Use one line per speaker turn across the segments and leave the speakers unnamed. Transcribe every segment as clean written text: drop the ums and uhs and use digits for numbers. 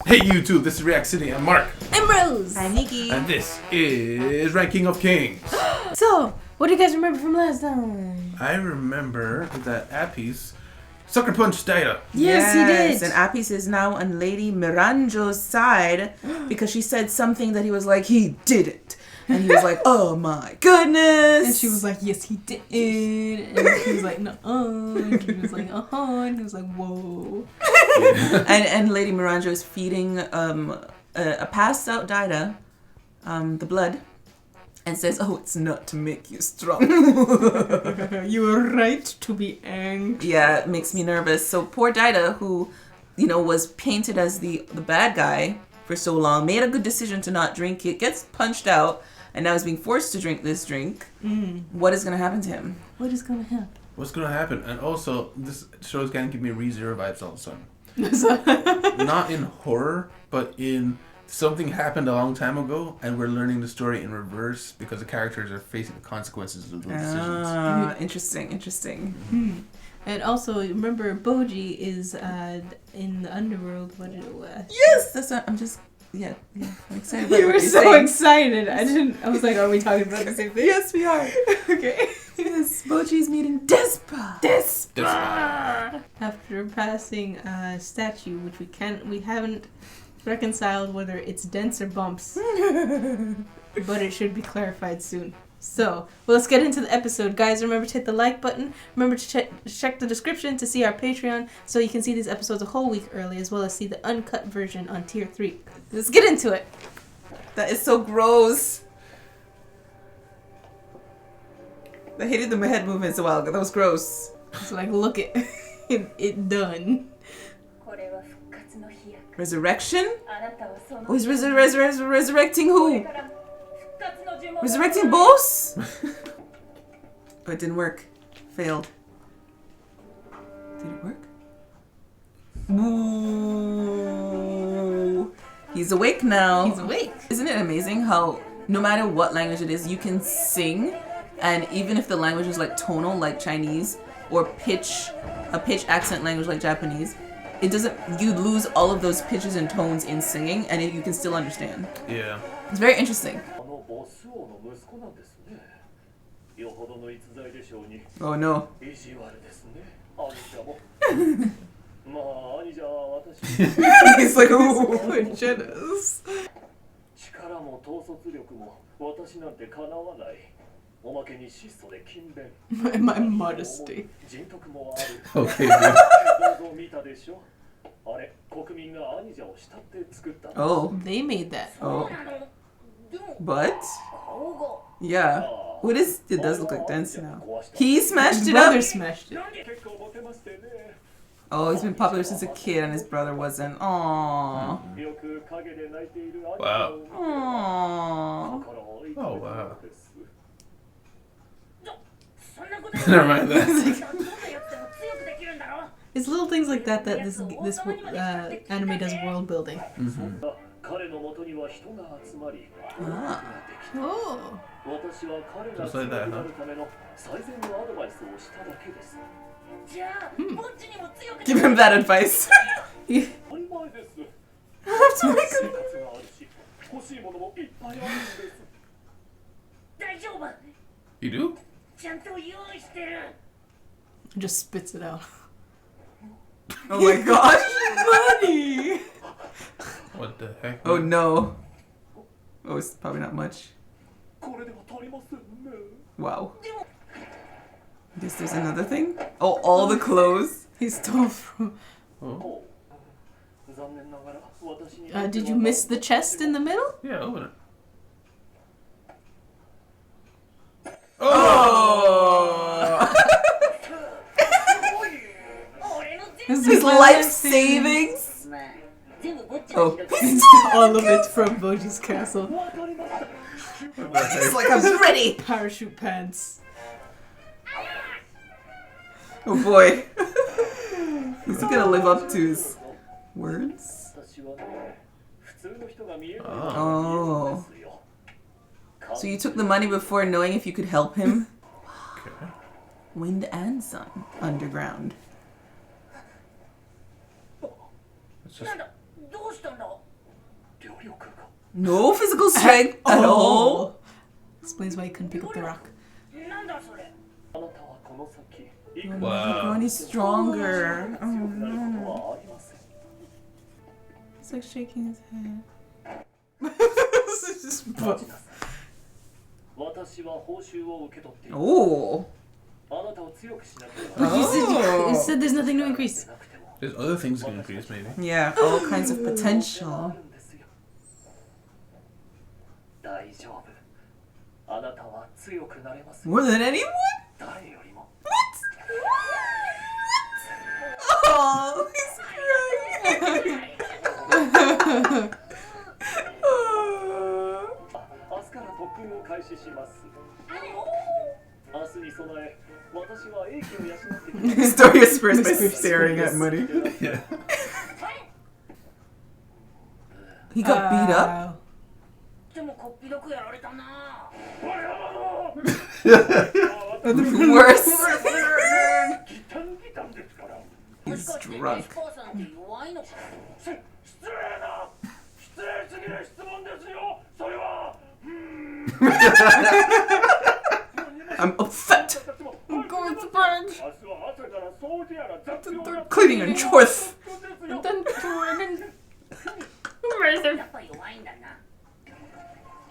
Hey YouTube, this is React City. I'm Mark.
I'm Rose.
I'm Nikki.
And this is Ranking of Kings.
So, what do you guys remember from last time?
I remember that Appice sucker punched Data.
Yes, he did.
And Appice is now on Lady Miranjo's side because she said something that he was like, he didn't. And he was like, oh my goodness.
And she was like, yes, he did. And he was like, no. And he was like, And he was like, whoa.
and Lady Miranjo is feeding a passed out Dida the blood and says, oh, it's not to make you strong.
You are right to be angry.
Yeah, it makes me nervous. So poor Dida, who, was painted as the bad guy for so long, made a good decision to not drink it, gets punched out, and now is being forced to drink this drink. What is going to happen to him?
What is going to happen?
What's going to happen? And also, this show is going to give me ReZero vibes all of a sudden. Not in horror, but in something happened a long time ago, and we're learning the story in reverse because the characters are facing the consequences of those decisions.
Interesting.
And also, remember, Bojji is in the underworld.
Yes, that's what I'm just... Yeah, I'm excited about
You were so excited. I was like, are we talking about the same thing?
Yes, we are.
Okay.
Yes, Bojji's meeting Despa.
After passing a statue, which we haven't reconciled whether it's dents or bumps, but it should be clarified soon. So, let's get into the episode. Guys, remember to hit the like button. Remember to check the description to see our Patreon so you can see these episodes a whole week early, as well as see the uncut version on Tier 3. Let's get into it.
That is so gross. I hated the head movements a while ago. That was gross.
It's like, look it. it done.
Resurrection? Oh, he's resurrecting who? Resurrecting boss? Oh, it didn't work. Failed. Did it work? Ooh. He's awake now.
He's awake.
Isn't it amazing how no matter what language it is, you can sing, and even if the language is like tonal, like Chinese, or a pitch accent language like Japanese, it doesn't, you lose all of those pitches and tones in singing, and you can still understand.
Yeah.
It's very interesting. Oh no. He's like, oh, jealous.
My modesty.
Okay.
Oh.
They made that.
Oh. But? Yeah. What is... It does look like dance now. He smashed
His
it
brother
up.
smashed it.
Oh, he's been popular since a kid and his brother wasn't. Aww.
Wow.
Aww.
Oh, wow. Never mind that.
It's little things like that this anime does world building.
Ah.
Oh.
Just like that, huh?
Give him that advice.
You do?
Just spits it out.
Oh my gosh. Money.
What the heck?
Oh no. Oh, it's probably not much. Wow. Guess there's another thing? Oh, all the clothes?
He stole from...
Oh.
Did you miss the chest in the middle?
Yeah, open it.
Oh! His life savings? Oh.
All of it from Bojji's castle.
He's like, I'm ready!
Parachute pants.
Oh boy. He's gonna live up to his words? Oh. So you took the money before knowing if you could help him?
Okay.
Wind and sun. Underground.
It's just
No physical strength at all.
Explains why he couldn't pick up the rock.
Wow. Grow any stronger. Oh no. He's like shaking his head. Oh.
But you said there's nothing to increase.
There's other things you can increase, maybe.
Yeah, all kinds of potential. More than anyone? What? Oh, he's crying. Story is first by staring at money.
Yeah.
He got beat up? Worse. He's drunk. I'm upset.
I'm going to bed.
Cleaning and chores.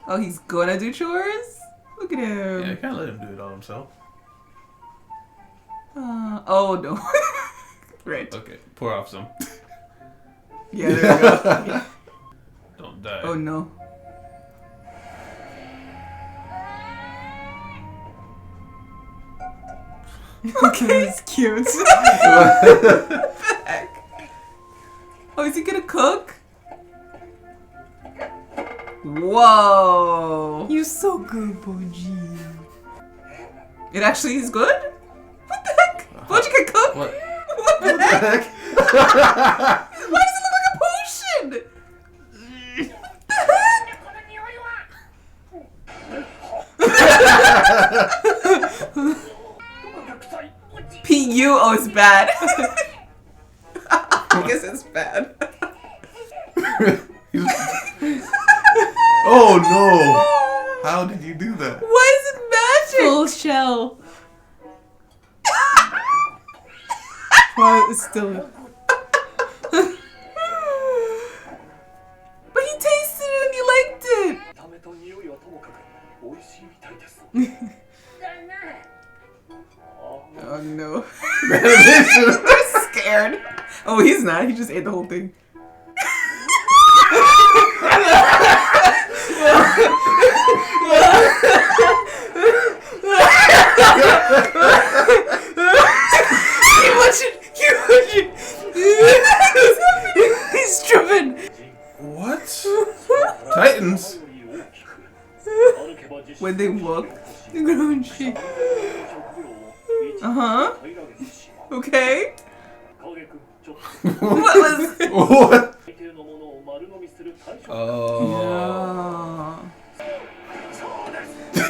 Oh, he's gonna do chores? Look at him.
Yeah, I can't let him do it all himself.
Oh no. Right.
Okay, pour off some.
Yeah, there we go.
Don't die.
Oh no.
Okay, it's cute.
What the heck? Oh, is he gonna cook? Whoa.
You're so good, Bojji.
It actually is good? What the heck? Bojji can cook?
What?
What the heck? Why does it look like a potion? What the heck? PU? Oh, it's bad. I guess it's bad.
Oh no! How did you do that?
Why is it magic?
Full shell. Well, it's still.
But he tasted it and he liked it. Oh no. They're scared. Oh, he's not. He just ate the whole thing. He's driven.
What? Titans?
When they walk,
They're going shit.
Okay. What was?
What?
Oh.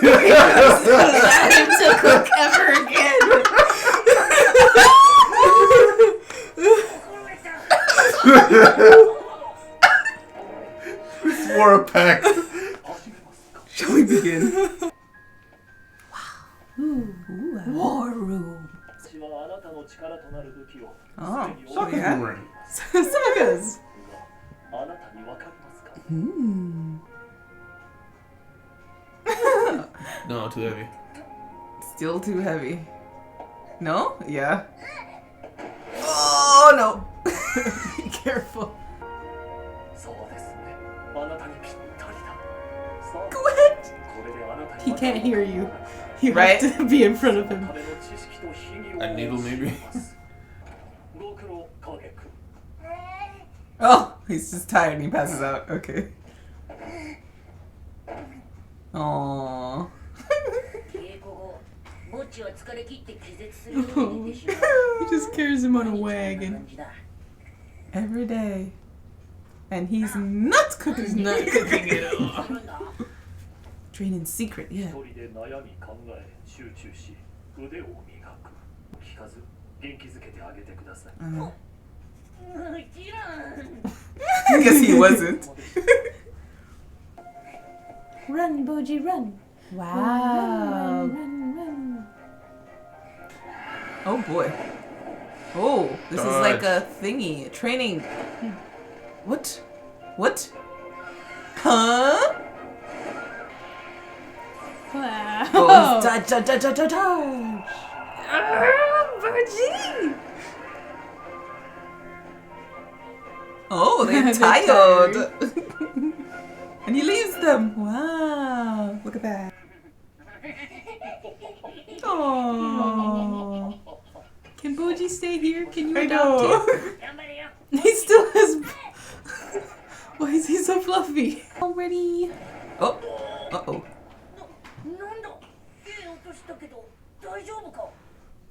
Let him to cook ever again.
It's war a pact.
Shall we begin?
War room.
Oh,
Soccer
yeah.
boomerang.
Sagas.
No, too heavy.
Still too heavy. No? Yeah. Oh no!
Be careful.
Go ahead.
He can't hear you. You
Right?
have to be in front of him.
A needle, maybe?
Oh, he's just tired and he passes out. Okay. Aww.
He just carries him on a wagon.
Every day. And he's not cooking.
He's not cooking it all.
Train in secret, yeah. I guess he wasn't.
Run, Bojji, run.
Wow.
Run.
Oh boy. Oh, this is like a thingy. Training. What? What? Huh?
Wow.
Oh, dodge.
Bojji!
Oh, they're
They're
tired. And he leaves them. Wow. Look at that. Oh.
Can Bojji stay here? Can you
I
adopt
know.
him? He still has... Why is he so fluffy?
Already. Oh. Uh-oh.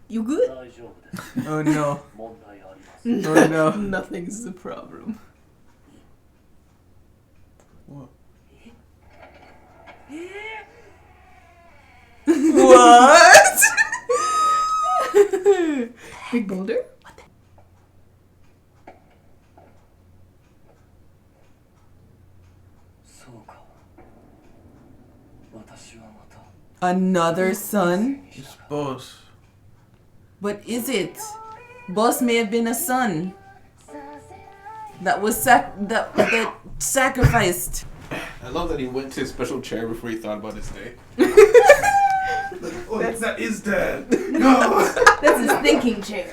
You good?
Oh no. Oh no.
Nothing's the problem.
What?
What?
Big boulder?
Another son?
It's boss.
What is it? Boss may have been a son that was that sacrificed.
I love that he went to his special chair before he thought about his day. Oh, that is dad. No.
That's his thinking chair.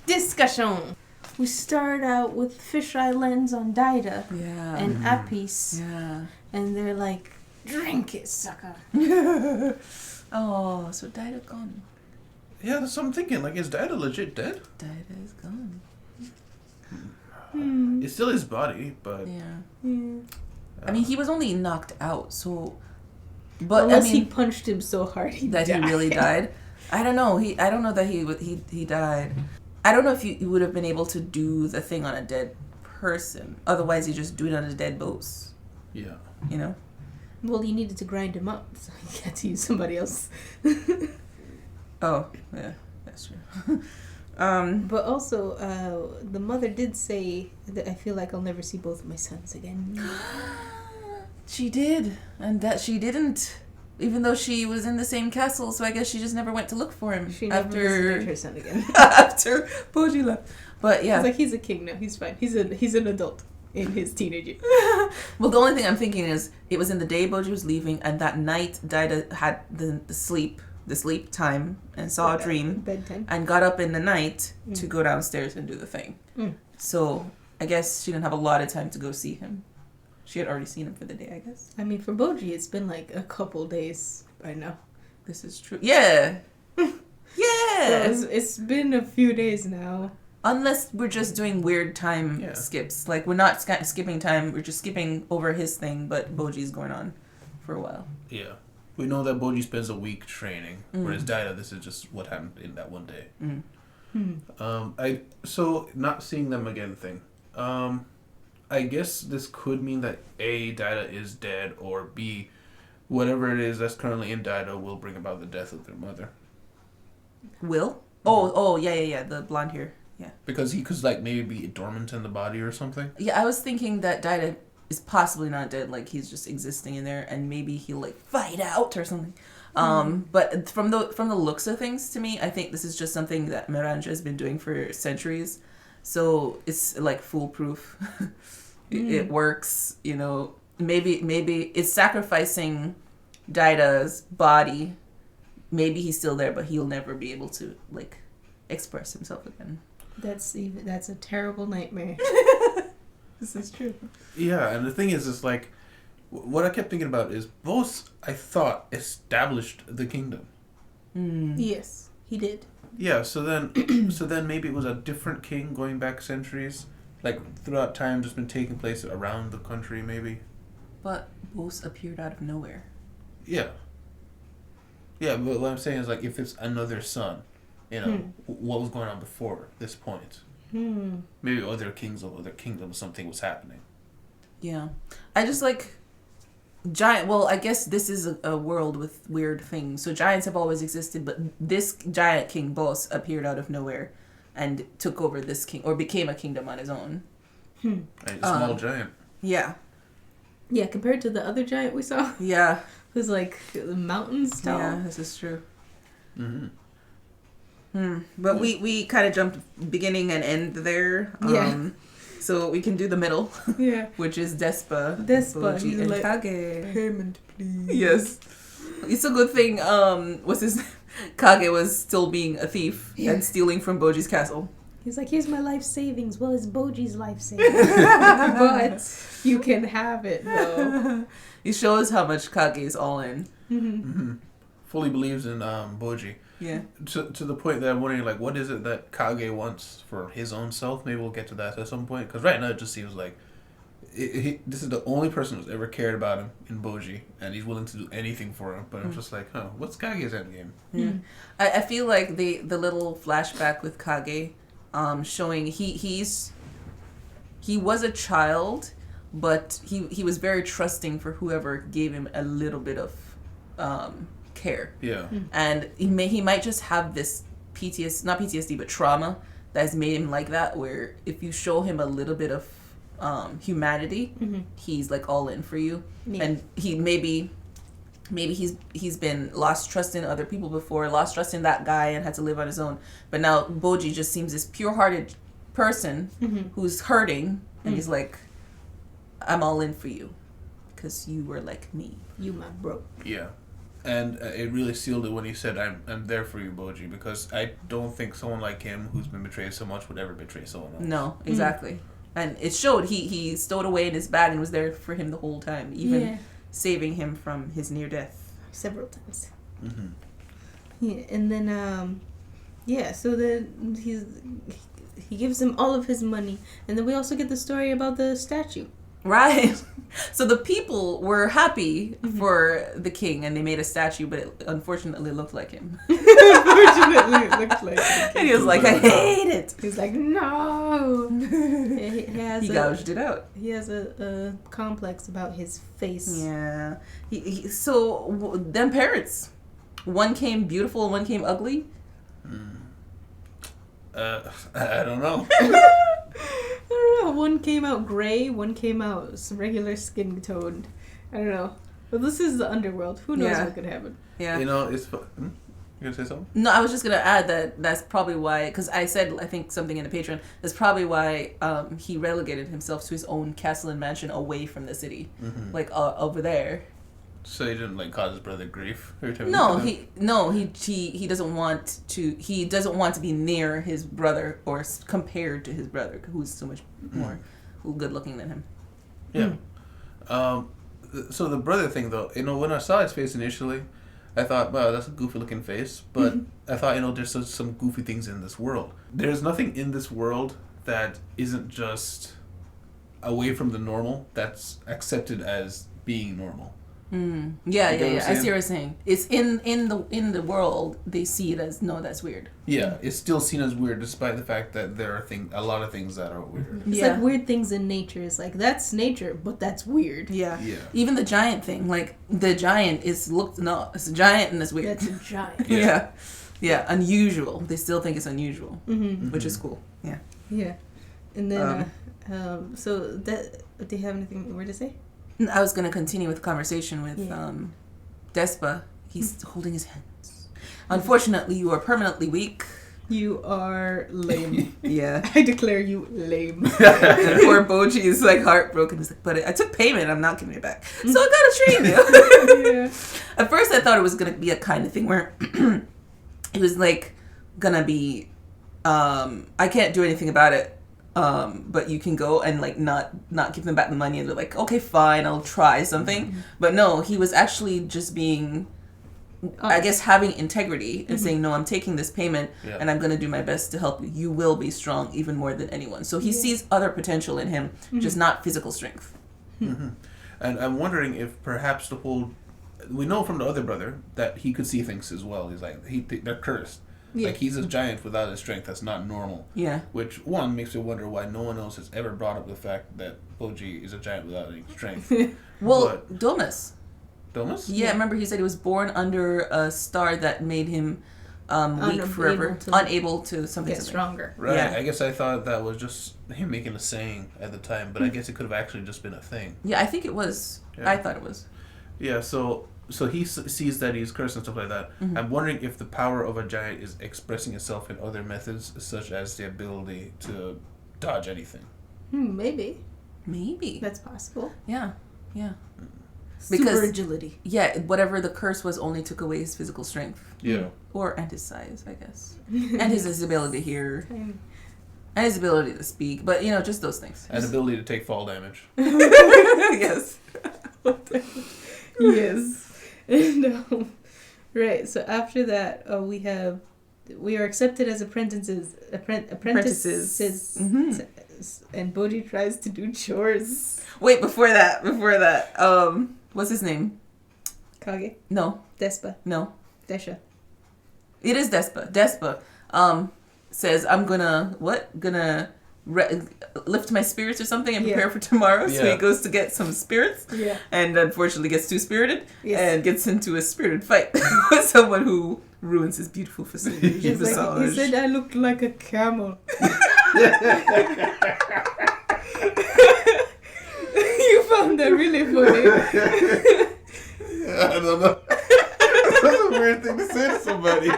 Discussion.
We start out with fisheye lens on Daida
Yeah.
and Apis,
Yeah.
and they're like, "Drink it, sucker."
Oh, so Dida gone.
Yeah, that's what I'm thinking. Like, is dad legit dead?
Dida is gone.
It's still his body, but
Yeah. I mean, he was only knocked out, so. But
unless
I mean,
he punched him so hard
that he really died. I don't know. I don't know that he died. I don't know if you would have been able to do the thing on a dead person. Otherwise, you just do it on a dead boss.
yeah.
You know.
Well, you needed to grind him up, so you had to use somebody else.
Oh yeah, that's true.
But also, the mother did say that I feel like I'll never see both of my sons again.
She did, and that she didn't. Even though she was in the same castle, so I guess she just never went to look for him.
She never visited her son again.
After Bojji left. But yeah.
It's like he's a king now. He's fine. He's an adult in his teenage years.
Well, the only thing I'm thinking is it was in the day Bojji was leaving, and that night Daida had the sleep time and saw a dream
Bedtime.
and got up in the night to go downstairs and do the thing. So I guess she didn't have a lot of time to go see him. She had already seen him for the day, I guess.
I mean, for Bojji, it's been like a couple days by now.
This is true. Yeah.
So it's been a few days now.
Unless we're just doing weird time skips. Like, we're not skipping time, we're just skipping over his thing, but Bojji's going on for a while.
Yeah. We know that Bojji spends a week training, whereas Daida, this is just what happened in that one day. So not seeing them again thing. I guess this could mean that A, Daida is dead, or B, whatever it is that's currently in Daida will bring about the death of their mother.
Will? Oh, yeah, the blonde hair. Yeah.
Because he could, like, maybe be dormant in the body or something.
Yeah, I was thinking that Daida is possibly not dead, like he's just existing in there, and maybe he'll like fight out or something. But from the looks of things, to me, I think this is just something that Miranja has been doing for centuries, so it's like foolproof. It works, you know. Maybe it's sacrificing Daida's body. Maybe he's still there, but he'll never be able to like express himself again.
That's a terrible nightmare.
This is true.
Yeah, and the thing is like, what I kept thinking about is both, I thought, established the kingdom.
Yes, he did.
Yeah, so then maybe it was a different king going back centuries, like throughout time, just been taking place around the country, maybe.
But Bose appeared out of nowhere.
Yeah. Yeah, but what I'm saying is, like, if it's another son, you know, what was going on before this point? Maybe other kings of other kingdoms, something was happening.
Yeah. I just like giant. Well, I guess this is a world with weird things. So giants have always existed, but this giant king boss appeared out of nowhere. and took over this king or became a kingdom on his own.
A small giant.
Yeah.
Yeah, compared to the other giant we saw,
Yeah.
who's like mountains tall.
Yeah, this is true.
Mm-hmm.
But we kind of jumped beginning and end there.
Yeah.
So we can do the middle,
Yeah.
which is Despa,
Despa,
Bojji,
he's
and
like,
Kage.
payment, please.
Yes. It's a good thing, what's his Kage was still being a thief and stealing from Bojji's castle.
He's like, here's my life savings. Well, it's Bojji's life savings. But you can have it, though.
He shows how much Kage is all in.
Mm-hmm. Fully believes in Bojji.
Yeah.
To the point that I'm wondering, like, what is it that Kage wants for his own self? Maybe we'll get to that at some point. Because right now it just seems like this is the only person who's ever cared about him in Bojji. And he's willing to do anything for him. But I'm just like, what's Kage's endgame?
Yeah. I feel like the little flashback with Kage, showing he was a child, but he was very trusting for whoever gave him a little bit of care.
Yeah.
And he might just have this not PTSD, but trauma that has made him like that, where if you show him a little bit of humanity, he's like all in for you.
Yeah.
And he maybe he's been lost trust in other people before, lost trust in that guy and had to live on his own. But now Bojji just seems this pure-hearted person who's hurting, and he's like, I'm all in for you because you were like me.
You my bro.
Yeah. And it really sealed it when he said, I'm there for you, Bojji, because I don't think someone like him who's been betrayed so much would ever betray someone else.
No, exactly. And it showed. He stowed away in his bag and was there for him the whole time, even saving him from his near death.
Several times.
Mm-hmm.
Yeah, and then, so then he gives him all of his money. And then we also get the story about the statue.
Right. So the people were happy for the king, and they made a statue, but it unfortunately looked like him.
Unfortunately, it looked like him.
And he was like, I hate it.
He's like, no. He
Gouged it out.
He has a complex about his face.
Yeah. So them parents, one came beautiful and one came ugly.
I don't know.
I don't know. One came out gray, one came out regular skin toned. I don't know. But this is the underworld. Who knows what could happen?
Yeah.
You know, it's... You gonna say something?
No, I was just going to add that that's probably why, because I said, I think, something in the Patreon, that's probably why he relegated himself to his own castle and mansion away from the city. Like, over there.
So he didn't, like, cause his brother grief?
No, he doesn't want to be near his brother or compared to his brother, who's so much more good looking than him.
Yeah. So the brother thing, though, when I saw his face initially, I thought, wow, that's a goofy looking face. But I thought, there's some goofy things in this world. There's nothing in this world that isn't just away from the normal, that's accepted as being normal.
Yeah. I see what you're saying. It's in the world, they see it as, no, that's weird.
Yeah, it's still seen as weird despite the fact that there are a lot of things that are weird.
It's like weird things in nature. It's like, that's nature, but that's weird.
Yeah. Even the giant thing, like, the giant it's a giant and it's weird.
That's a giant.
Yeah, unusual. They still think it's unusual, which is cool. Yeah.
Yeah. And then, so that, do you have anything more to say?
I was going to continue with the conversation with Despa. He's holding his hands. Unfortunately, you are permanently weak.
You are lame.
Yeah.
I declare you lame.
And poor Bojji is like heartbroken. He's like, but I took payment. I'm not giving it back. So I got to train you.
Yeah.
At first, I thought it was going to be a kind of thing where it was like going to be, I can't do anything about it. But you can go and like not give them back the money, and they're like, okay, fine, I'll try something. But no, he was actually just being, I guess, having integrity and saying, no, I'm taking this payment and I'm going to do my best to help you. You will be strong even more than anyone. So he sees other potential in him, just not physical strength.
And I'm wondering if perhaps we know from the other brother that he could see things as well. He's like, they're cursed. Yeah. Like, he's a giant without his strength. That's not normal. Yeah. Which, one, makes me wonder why no one else has ever brought up the fact that Bojji is a giant without any strength.
Well, Domus.
Domus?
Yeah, remember he said he was born under a star that made him weak forever, unable to something.
Stronger.
Right.
Yeah.
I guess I thought that was just him making a saying at the time, but I guess it could have actually just been a thing.
Yeah, I think it was.
Yeah.
I thought it was.
Yeah. So he sees that he's cursed and stuff like that.
Mm-hmm.
I'm wondering if the power of a giant is expressing itself in other methods, such as the ability to dodge anything.
Maybe.
That's
possible.
Yeah.
Super agility.
Yeah, whatever the curse was only took away his physical strength.
Yeah.
And his size, I guess. And his ability to hear. And his ability to speak. But, just those things.
And ability to take fall damage.
Yes.
Yes. And, right, so after that, we are accepted as apprentices.
Mm-hmm.
And Bojji tries to do chores.
Wait, before that, what's his name?
Kage?
No.
Despa?
No.
Desha?
It is Despa. Despa says, I'm gonna lift my spirits or something and prepare for tomorrow. So he goes to get some spirits.
Yeah.
And unfortunately gets too spirited.
Yes.
And gets into a spirited fight with someone who ruins his beautiful facility.
He said I looked like a camel. You found that really funny.
I don't know. That's a weird thing to say to somebody.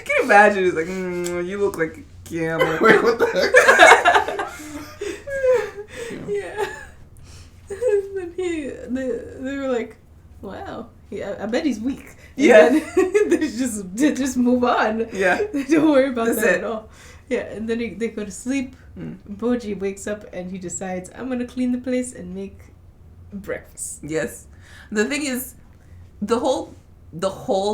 Can you imagine? He's like, you look like a camel.
Wait, what the heck?
Yeah. They were like, wow. Yeah, I bet he's weak.
Yeah.
They just move on.
Yeah.
Don't worry about
That's
that
it.
at all. Yeah, and then they go to sleep. Bojji wakes up and he decides, I'm gonna clean the place and make breakfast.
Yes. The thing is, the whole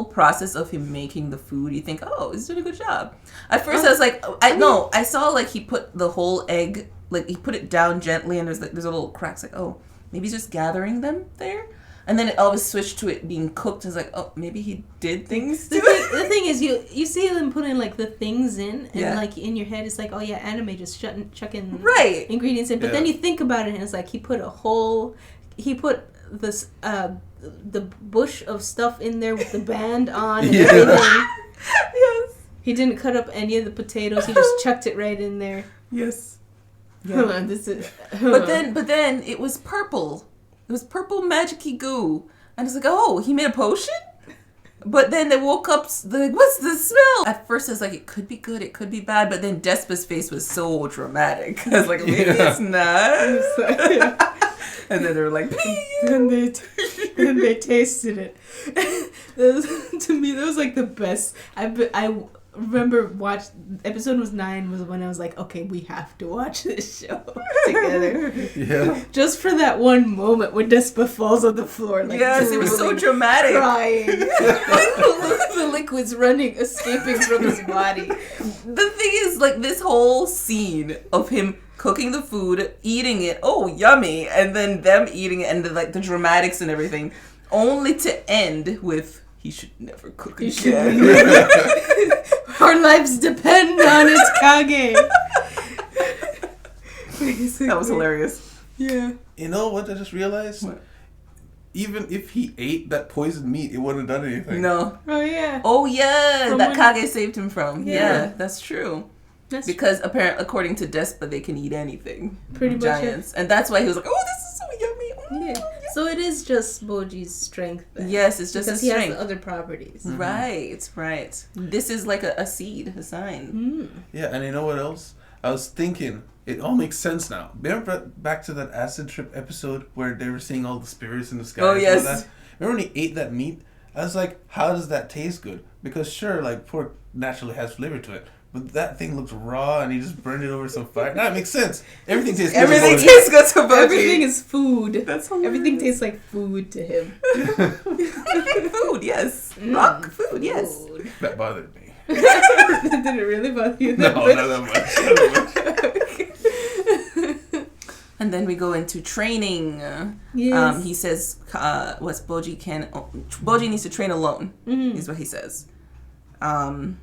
process of him making the food, you think, oh, he's doing a good job. At first I was like, I saw like he put the whole egg, like he put it down gently and there's a little cracks, like, oh, maybe he's just gathering them there. And then it always switched to it being cooked. I was like, oh, maybe he did things to it.
The thing is, you see them putting like the things in, and
Yeah.
like in your head, it's like, oh yeah, anime just chucking
Right.
ingredients in. But then you think about it, and it's like he put this the bush of stuff in there with the band on and everything.
Yes.
He didn't cut up any of the potatoes. He just chucked it right in there.
Yes.
Hold on, this is.
But then it was purple. It was purple magic-y goo. And it's like, oh, he made a potion? But then they woke up, they're like, what's the smell? At first I was like, it could be good, it could be bad. But then Despa's face was so dramatic. I was like, maybe it's not. And then they were like,
and they tasted it. To me, that was like the best. I remember episode 9 was when I was like, okay, we have to watch this show together.
Yeah.
Just for that one moment when Despa falls on the floor. Like,
yes, it was so dramatic.
Crying. The liquids escaping from his body.
The thing is, like, this whole scene of him cooking the food, eating it, oh, yummy, and then them eating it, and the dramatics and everything, only to end with, he should never cook again.
Our lives depend on it, Kage.
That was hilarious.
Yeah.
You know what I just realized?
What?
Even if he ate that poisoned meat, it wouldn't have done anything.
No.
Oh, yeah.
Oh, yeah,
From
that
when-
Kage saved him from.
Yeah.
Yeah, that's true. Because apparently, according to Despa, they can eat anything.
Pretty much,
Giants. And that's why he was like, oh, this is so yummy.
Yeah. So it is just Bojji's strength then.
Yes, it's just
because
his
he
strength.
has other properties.
Mm-hmm. Right. This is like a seed, a sign.
Yeah, and you know what else? I was thinking, it all makes sense now. Remember back to that acid trip episode where they were seeing all the spirits in the sky?
Oh,
and
yes.
all that? Remember when he ate that meat? I was like, how does that taste good? Because sure, like pork naturally has flavor to it. But that thing looks raw and he just burned it over some fire. Nah, it makes sense. Everything tastes good.
Everything tastes good to Bojji.
Everything is food.
That's hilarious.
Everything tastes like food to him.
Food, yes. Rock food, yes.
Food.
That bothered me.
Did it really bother you?
No, not that much.
And then we go into training.
Yes.
He says, Bojji needs to train alone, is what he says. And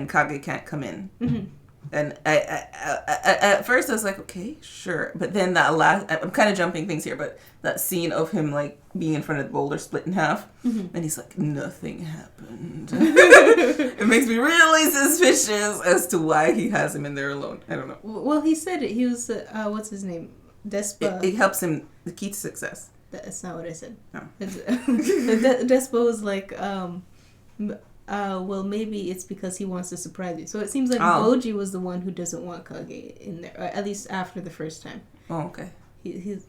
Kage can't come in.
Mm-hmm.
And at first I was like, okay, sure. But then that last, I'm kind of jumping things here, but that scene of him like being in front of the boulder split in half, and he's like, nothing happened. It makes me really suspicious as to why he has him in there alone. I don't know.
Well, he said it. He was, what's his name? Despa.
It helps him, the key to success.
That's not what I said.
No.
Despa was like, well, maybe it's because he wants to surprise you. So it seems like Bojji was the one who doesn't want Kage in there, or at least after the first time.
Oh, okay.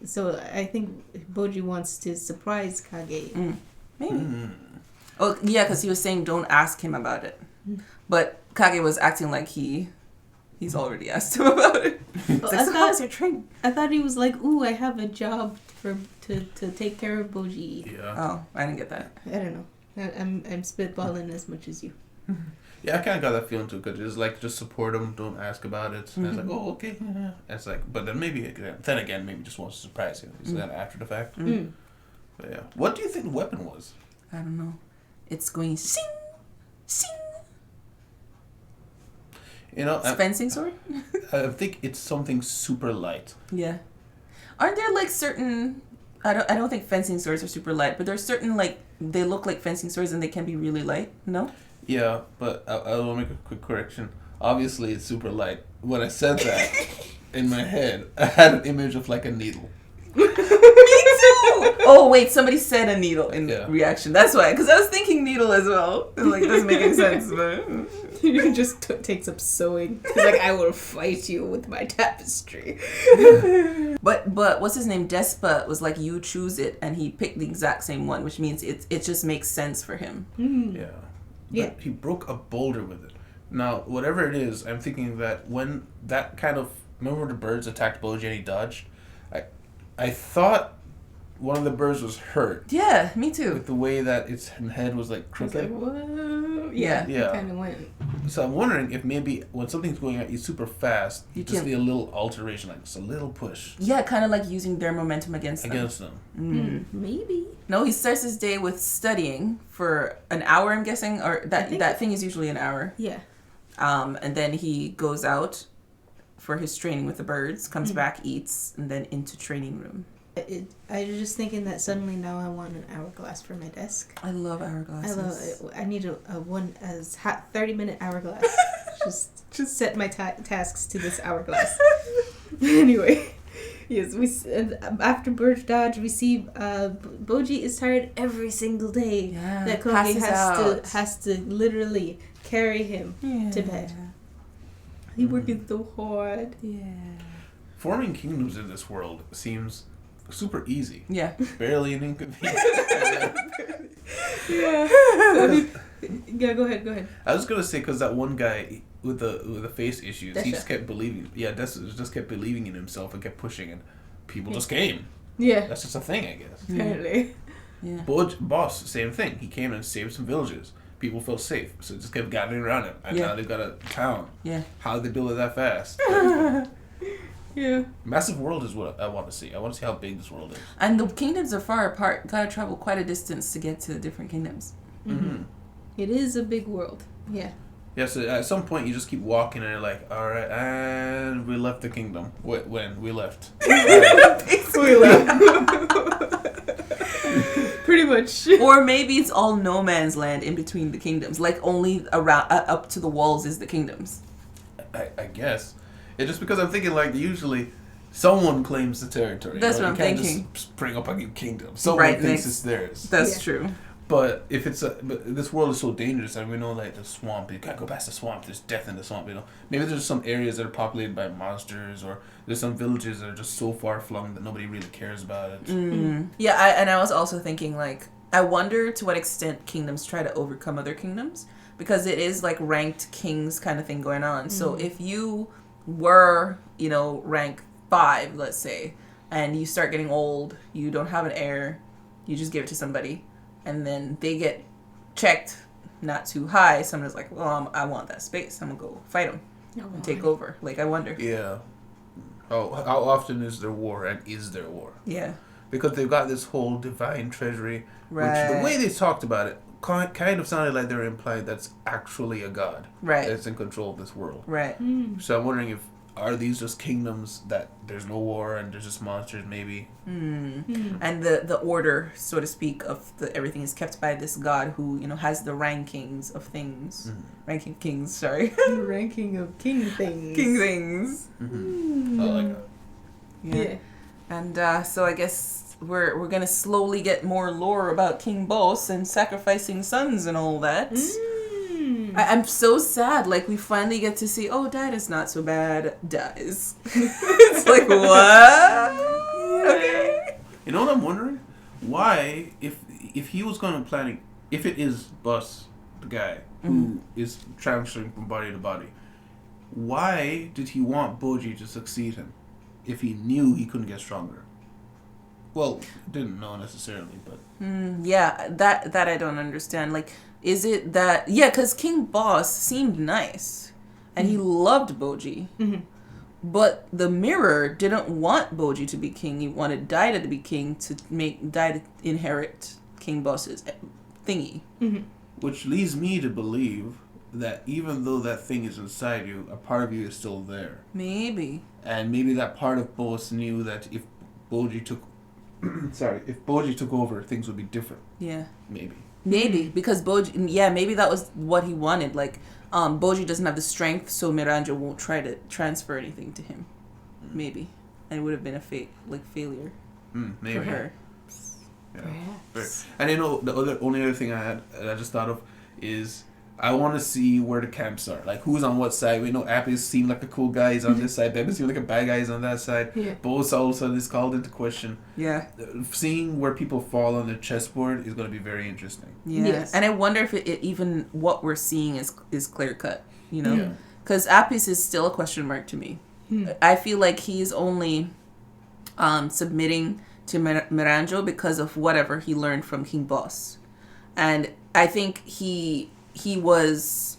So I think Bojji wants to surprise Kage.
Maybe. Oh, yeah, because he was saying don't ask him about it. But Kage was acting like he's already asked him about it.
Well, like, so how's your training? I thought he was like, ooh, I have a job to take care of Bojji.
Yeah.
Oh, I didn't get that.
I don't know. I'm spitballing as much as you.
Yeah, I kind of got that feeling too, because it's like, just support him, don't ask about it. And it's like, oh, okay. Yeah. It's like, but then maybe just wants to surprise you. Is that after the fact? But yeah. What do you think the weapon was?
I don't know. It's going sing, sing.
You know,
fencing sword?
I think it's something super light.
Yeah. Aren't there like certain... I don't think fencing swords are super light, but there's certain like they look like fencing swords and they can be really light. No?
Yeah, but I will make a quick correction. Obviously, it's super light. When I said that, in my head, I had an image of like a needle.
Me too! Oh, wait, somebody said a needle in reaction. That's why, because I was thinking needle as well. It like, doesn't make any sense, but...
He just takes up sewing. He's like, I will fight you with my tapestry.
But what's his name? Despa was like, you choose it, and he picked the exact same one, which means it just makes sense for him.
Yeah. But he broke a boulder with it. Now, whatever it is, I'm thinking that when that kind of... Remember the birds attacked Bojji and he dodged? I thought one of the birds was hurt.
Yeah, me too.
With the way that its head was like crooked.
Like, whoa. Yeah.
Yeah.
It kind of went.
So I'm wondering if maybe when something's going at you super fast, you just need a little alteration, like just a little push.
Yeah, kind of like using their momentum against them.
Maybe.
No, he starts his day with studying for an hour, I'm guessing, or that thing is usually an hour.
Yeah.
And then he goes out for his training with the birds, comes back, eats, and then into training room.
I was just thinking that suddenly now I want an hourglass for my desk.
I love hourglasses.
I love it. I need a 30-minute hourglass. just set my tasks to this hourglass. Anyway, yes, after bird dodge, we see Bojji is tired every single day.
Yeah,
that Kogi has to literally carry him to bed. He's working so hard.
Yeah.
Forming kingdoms in this world seems super easy.
Yeah.
Barely an inconvenience.
Yeah. Yeah, go ahead.
I was gonna say, because that one guy with the face issues, he just kept believing. Yeah, just kept believing in himself and kept pushing, and people just came.
Yeah.
That's just a thing, I guess.
Apparently.
Yeah. Boss, same thing. He came and saved some villages. People felt safe, so just kept gathering around him. And now they've got a town.
Yeah.
How did they build it that fast?
Yeah.
Massive world is what I want to see. I want to see how big this world is.
And the kingdoms are far apart. Gotta travel quite a distance to get to the different kingdoms.
Mm-hmm. It is a big world. Yeah.
Yeah, so at some point you just keep walking and you're like, alright, and we left the kingdom. When? We left.
We left. Pretty much.
Or maybe it's all no man's land in between the kingdoms. Like only around up to the walls is the kingdoms.
I guess. It's just because I'm thinking like usually someone claims the territory.
That's what I'm thinking.
You can't just spring up a new kingdom. Someone thinks it's theirs.
That's true.
But if but this world is so dangerous, and we know like the swamp, you can't go past the swamp. There's death in the swamp. You know, maybe there's some areas that are populated by monsters, or there's some villages that are just so far flung that nobody really cares about it.
Yeah, I was also thinking like I wonder to what extent kingdoms try to overcome other kingdoms, because it is like ranked kings kind of thing going on. So if you were rank 5, let's say, and you start getting old, you don't have an heir, you just give it to somebody. And then they get checked not too high. Someone's like, well, I want that space. I'm going to go fight them and take over. Like, I wonder.
Yeah. How often is there war, and is there war?
Yeah.
Because they've got this whole divine treasury,
right.
which the way they talked about it kind of sounded like they were implying that's actually a god.
Right.
That's in control of this world.
Right.
So I'm wondering are these just kingdoms that there's no war and there's just monsters maybe?
And the order, so to speak, of everything is kept by this god who, has the rankings of things. Ranking of kings, sorry.
Ranking of king things.
King things.
I like that.
Yeah. And so I guess we're gonna slowly get more lore about King Boss and sacrificing sons and all that. I'm so sad. Like, we finally get to see, Dida's not so bad. Dies. It's like, what? Okay.
You know what I'm wondering? Why, if he was going to planning, if it is Bus, the guy who is transferring from body to body, why did he want Bojji to succeed him if he knew he couldn't get stronger? Well, didn't know necessarily, but...
Yeah, that I don't understand. Like, is it that... Yeah, because King Boss seemed nice, and he loved Bojji. But the mirror didn't want Bojji to be king. He wanted Dida to be king to make Dida inherit King Boss's thingy.
Which leads me to believe that even though that thing is inside you, a part of you is still there.
Maybe.
And maybe that part of Boss knew that if Bojji took... if Bojji took over, things would be different.
Yeah.
Maybe,
because Bojji... Yeah, maybe that was what he wanted. Like, Bojji doesn't have the strength, so Miranjo won't try to transfer anything to him. Maybe. And it would have been a failure
maybe.
for her.
Yeah. And the only other thing I just thought of is I want to see where the camps are. Like, who's on what side. We know Appy seemed like a cool guy, he's on this side. Bebe seemed like a bad guy, he's on that side.
Yeah.
Both all of a sudden is called into question.
Yeah.
Seeing where people fall on the chessboard is going to be very interesting.
Yeah.
Yes.
And I wonder if it even what we're seeing is clear cut,
Yeah.
Because Apis is still a question mark to me. I feel like he's only submitting to Miranjo because of whatever he learned from King Boss. And I think he was,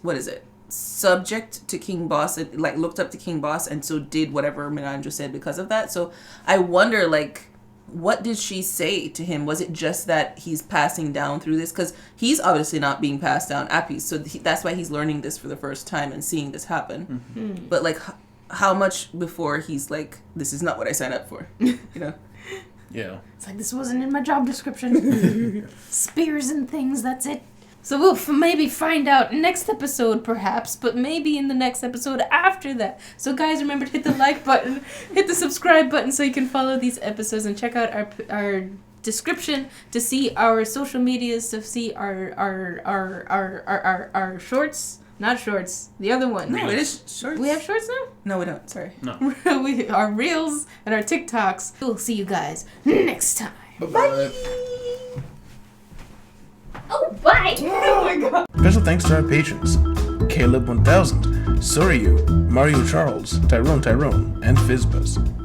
subject to King Boss, like looked up to King Boss, and so did whatever Miranjo said because of that. So I wonder, like, what did she say to him? Was it just that he's passing down through this? Because he's obviously not being passed down Appy, so that's why he's learning this for the first time and seeing this happen. But, like, how much before he's like, this is not what I signed up for,
Yeah.
It's like, this wasn't in my job description. Spears and things, that's it. So we'll maybe find out next episode, perhaps, but maybe in the next episode after that. So guys, remember to hit the like button, hit the subscribe button so you can follow these episodes and check out our description to see our social medias, to see our shorts. Not shorts, the other one.
No, it is shorts.
We have shorts now?
No, we don't. Sorry.
No.
Our reels and our TikToks. We'll see you guys next time.
Bye-bye.
Oh, bye! Oh my god.
Special thanks to our patrons: Caleb 1000, Soryu, Mario Charles, Tyrone, and Fizzbuzz.